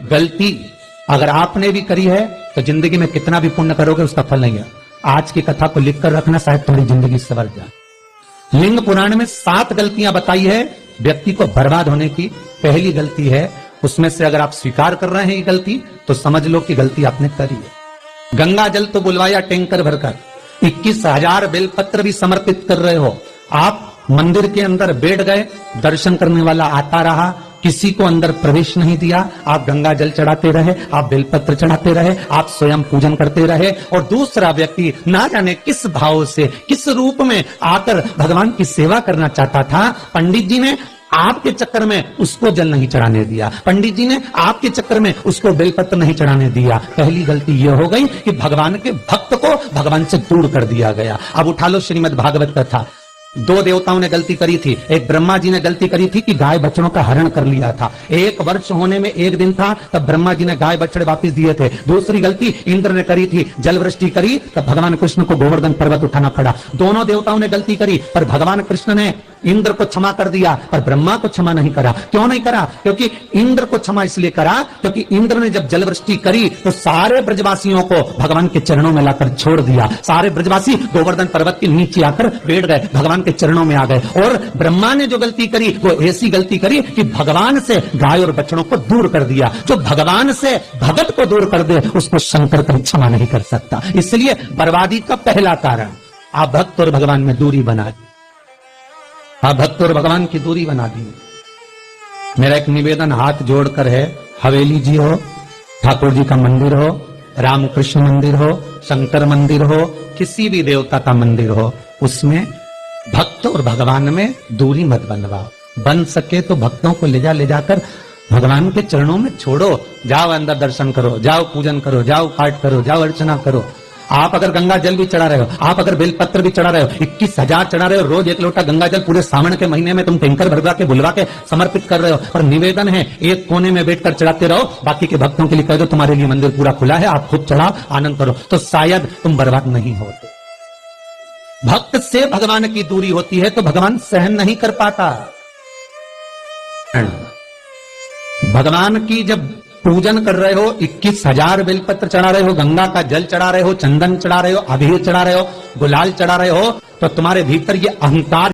गलती अगर आपने भी करी है तो जिंदगी में कितना भी पुण्य करोगे उसका फल नहीं है। आज की कथा को लिखकर रखना, शायद तुम्हारी जिंदगी संवर जाए। लिंग पुराण में 7 गलतियां बताई है व्यक्ति को बर्बाद होने की। पहली गलती है, उसमें से अगर आप स्वीकार कर रहे हैं ये गलती तो समझ लो कि गलती आपने करी है। गंगा जल तो बुलवाया टैंकर भरकर, 21,000 बेलपत्र भी समर्पित कर रहे हो। आप मंदिर के अंदर बैठ गए, दर्शन करने वाला आता रहा, किसी को अंदर प्रवेश नहीं दिया। आप गंगा जल चढ़ाते रहे, आप बेलपत्र चढ़ाते रहे, आप स्वयं पूजन करते रहे, और दूसरा व्यक्ति ना जाने किस भाव से, किस रूप में आकर भगवान की सेवा करना चाहता था। पंडित जी ने आपके चक्कर में उसको जल नहीं चढ़ाने दिया, पंडित जी ने आपके चक्कर में उसको बेलपत्र नहीं चढ़ाने दिया। पहली गलती यह हो गई कि भगवान के भक्त को भगवान से दूर कर दिया गया। अब उठा लो श्रीमद् भागवत कथा। 2 देवताओं ने गलती करी थी। एक ब्रह्मा जी ने गलती करी थी कि गाय बछड़ों का हरण कर लिया था। 1 वर्ष होने में 1 दिन था तब ब्रह्मा जी ने गाय बछड़े वापस दिए थे। दूसरी गलती इंद्र ने करी थी, जल वृष्टि करी तब भगवान कृष्ण को गोवर्धन पर्वत उठाना पड़ा। दोनों देवताओं ने गलती करी पर भगवान कृष्ण ने इंद्र को क्षमा कर दिया पर ब्रह्मा को क्षमा नहीं करा। क्यों नहीं करा? क्योंकि इंद्र को क्षमा इसलिए करा क्योंकि इंद्र ने जब जल वृष्टि करी तो सारे ब्रजवासियों को भगवान के चरणों में लाकर छोड़ दिया। सारे ब्रजवासी गोवर्धन पर्वत के नीचे आकर बैठ गए, भगवान के चरणों में आ गए। और ब्रह्मा ने जो गलती करी वो ऐसी गलती करी कि भगवान से गाय और बछड़ों को दूर कर दिया। जो भगवान से भगत को दूर कर दे उसको शंकर कभी क्षमा नहीं कर सकता। इसलिए बर्बादी का पहला कारण आप भक्त और भगवान में दूरी बना दी। आप भक्त और भगवान की दूरी बना दी। मेरा एक निवेदन हाथ जोड़कर है, हवेली जी हो, ठाकुर जी का मंदिर हो, रामकृष्ण मंदिर हो, शंकर मंदिर हो, किसी भी देवता का मंदिर हो, उसमें भक्त और भगवान में दूरी मत बनवाओ। बन सके तो भक्तों को ले जाकर भगवान के चरणों में छोड़ो। जाओ अंदर दर्शन करो, जाओ पूजन करो, जाओ पाठ करो, जाओ अर्चना करो। आप अगर गंगा जल भी चढ़ा रहे हो, आप अगर बेलपत्र भी चढ़ा रहे हो, 21,000 चढ़ा रहे हो, रोज 1 लोटा गंगा जल पूरे सावन के महीने में तुम टैंकर भरवा के बुलवा के समर्पित कर रहे हो, पर निवेदन है एक कोने में बैठकर चढ़ाते रहो, बाकी के भक्तों के लिए कह दो तुम्हारे लिए मंदिर पूरा खुला है, आप खुद चढ़ाओ, आनंद करो, तो शायद तुम बर्बाद नहीं होते। भक्त से भगवान की दूरी होती है तो भगवान सहन नहीं कर पाता। भगवान की जब पूजन कर रहे हो, 21,000 बेलपत्र चढ़ा रहे हो, गंगा का जल चढ़ा रहे हो, चंदन चढ़ा रहे हो, अबीर चढ़ा रहे हो, गुलाल चढ़ा रहे हो, तो तुम्हारे भीतर ये अहंकार